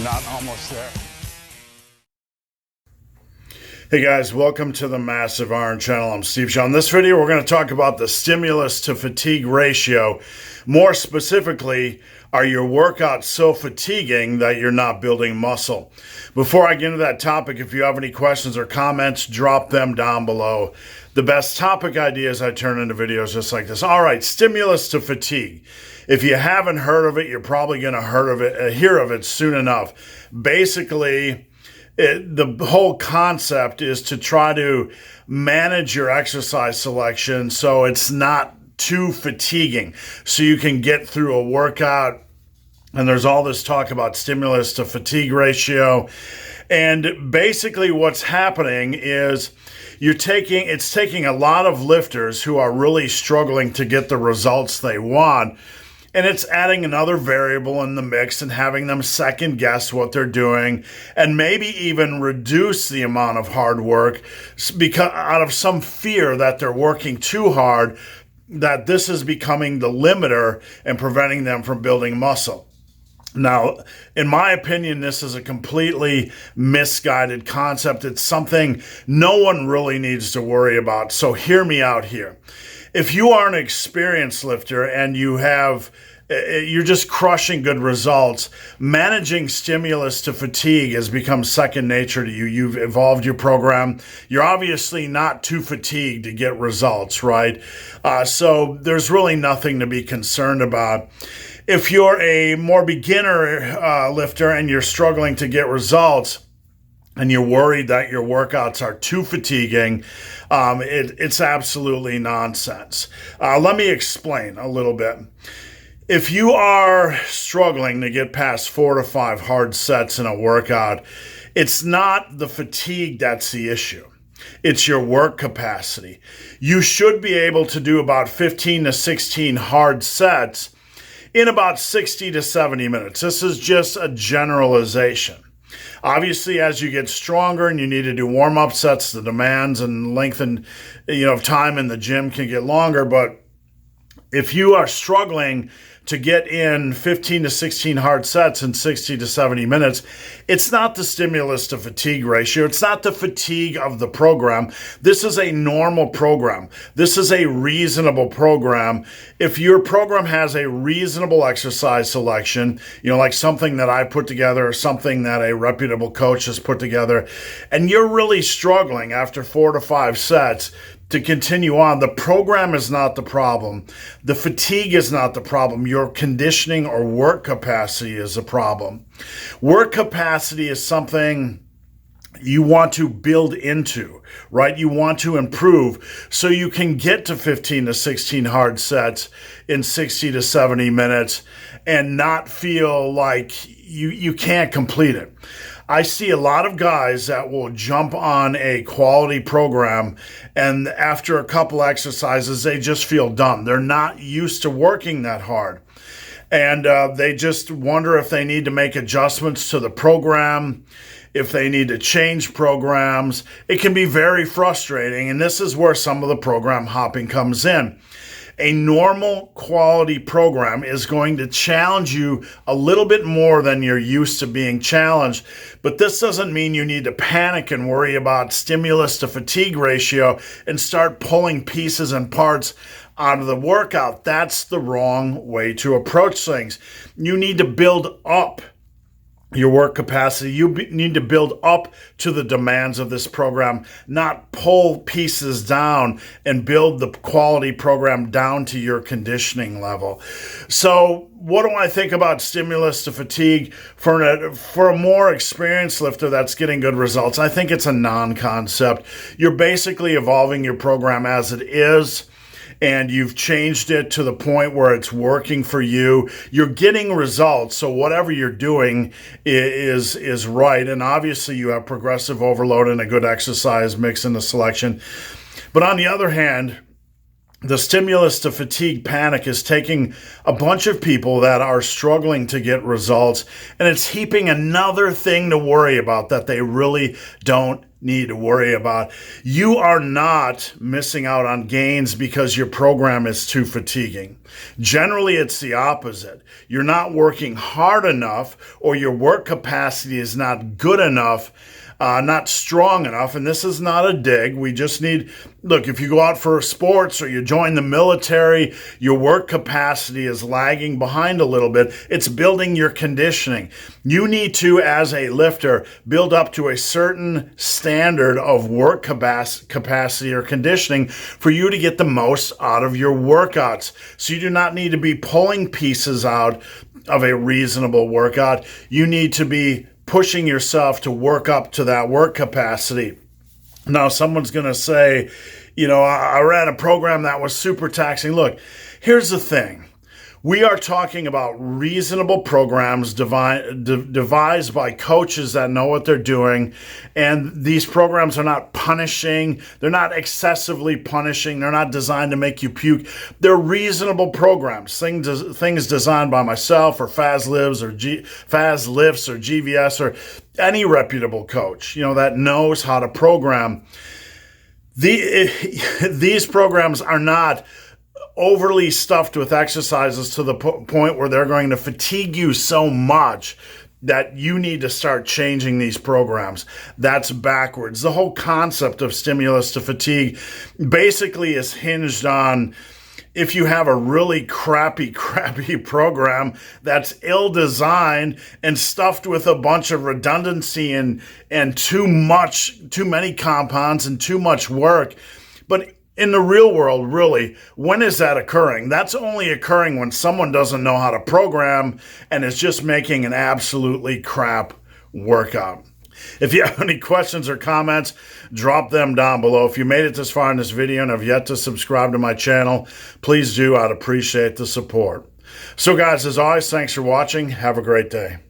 we're not almost there. Hey guys, welcome to the Massive Iron Channel. I'm Steve Shaw. In this video, we're going to talk about the stimulus to fatigue ratio. More specifically, are your workouts so fatiguing that you're not building muscle? Before I get into that topic, if you have any questions or comments, drop them down below. The best topic ideas I turn into videos just like this. All right, stimulus to fatigue. If you haven't heard of it, you're probably going to hear of it soon enough. Basically, the whole concept is to try to manage your exercise selection so it's not too fatiguing, so you can get through a workout. And there's all this talk about stimulus to fatigue ratio. And basically what's happening is it's taking a lot of lifters who are really struggling to get the results they want, and it's adding another variable in the mix and having them second guess what they're doing and maybe even reduce the amount of hard work because out of some fear that they're working too hard, that this is becoming the limiter and preventing them from building muscle. Now, in my opinion, this is a completely misguided concept. It's something no one really needs to worry about. So hear me out here. If you are an experienced lifter and you're just crushing good results, managing stimulus to fatigue has become second nature to you. You've evolved your program. You're obviously not too fatigued to get results, right? So there's really nothing to be concerned about. If you're a more beginner lifter and you're struggling to get results, and you're worried that your workouts are too fatiguing, it's absolutely nonsense. Let me explain a little bit. If you are struggling to get past 4 to 5 hard sets in a workout, it's not the fatigue that's the issue. It's your work capacity. You should be able to do about 15 to 16 hard sets in about 60 to 70 minutes. This is just a generalization. Obviously, as you get stronger and you need to do warm-up sets, the demands and length of time in the gym can get longer. But if you are struggling to get in 15 to 16 hard sets in 60 to 70 minutes, it's not the stimulus to fatigue ratio. It's not the fatigue of the program. This is a normal program. This is a reasonable program. If your program has a reasonable exercise selection, like something that I put together or something that a reputable coach has put together, and you're really struggling after 4 to 5 sets to continue on, the program is not the problem. The fatigue is not the problem. Your conditioning or work capacity is the problem. Work capacity is something you want to build into, right? You want to improve so you can get to 15 to 16 hard sets in 60 to 70 minutes and not feel like you can't complete it. I see a lot of guys that will jump on a quality program and after a couple exercises, they just feel done. They're not used to working that hard. And they just wonder if they need to make adjustments to the program, if they need to change programs. It can be very frustrating. And this is where some of the program hopping comes in. A normal quality program is going to challenge you a little bit more than you're used to being challenged. But this doesn't mean you need to panic and worry about stimulus to fatigue ratio and start pulling pieces and parts out of the workout. That's the wrong way to approach things. You need to build up your work capacity. You need to build up to the demands of this program, not pull pieces down and build the quality program down to your conditioning level. So what do I think about stimulus to fatigue for a more experienced lifter that's getting good results? I think it's a non-concept. You're basically evolving your program as it is, and you've changed it to the point where it's working for you. You're getting results, so whatever you're doing is right. And obviously you have progressive overload and a good exercise mix in the selection. But on the other hand, the stimulus to fatigue panic is taking a bunch of people that are struggling to get results, and it's heaping another thing to worry about that they really don't need to worry about. You are not missing out on gains because your program is too fatiguing. Generally, it's the opposite. You're not working hard enough, or your work capacity is not good enough, not strong enough. And this is not a dig. We just need, look, if you go out for sports or you join the military, your work capacity is lagging behind a little bit. It's building your conditioning. You need to, as a lifter, build up to a certain standard of work capacity or conditioning for you to get the most out of your workouts. So you do not need to be pulling pieces out of a reasonable workout. You need to be pushing yourself to work up to that work capacity. Now, someone's going to say, I ran a program that was super taxing. Look, here's the thing. We are talking about reasonable programs devised by coaches that know what they're doing. And these programs are not punishing. They're not excessively punishing. They're not designed to make you puke. They're reasonable programs. Things designed by myself or Faz Lifts or GVS or any reputable coach, that knows how to program. These programs are not overly stuffed with exercises to the point where they're going to fatigue you so much that you need to start changing these programs. That's backwards. The whole concept of stimulus to fatigue basically is hinged on, if you have a really crappy program that's ill-designed and stuffed with a bunch of redundancy and too many compounds and too much work. But in the real world, really, when is that occurring? That's only occurring when someone doesn't know how to program and is just making an absolutely crap workout. If you have any questions or comments, drop them down below. If you made it this far in this video and have yet to subscribe to my channel, please do. I'd appreciate the support. So guys, as always, thanks for watching. Have a great day.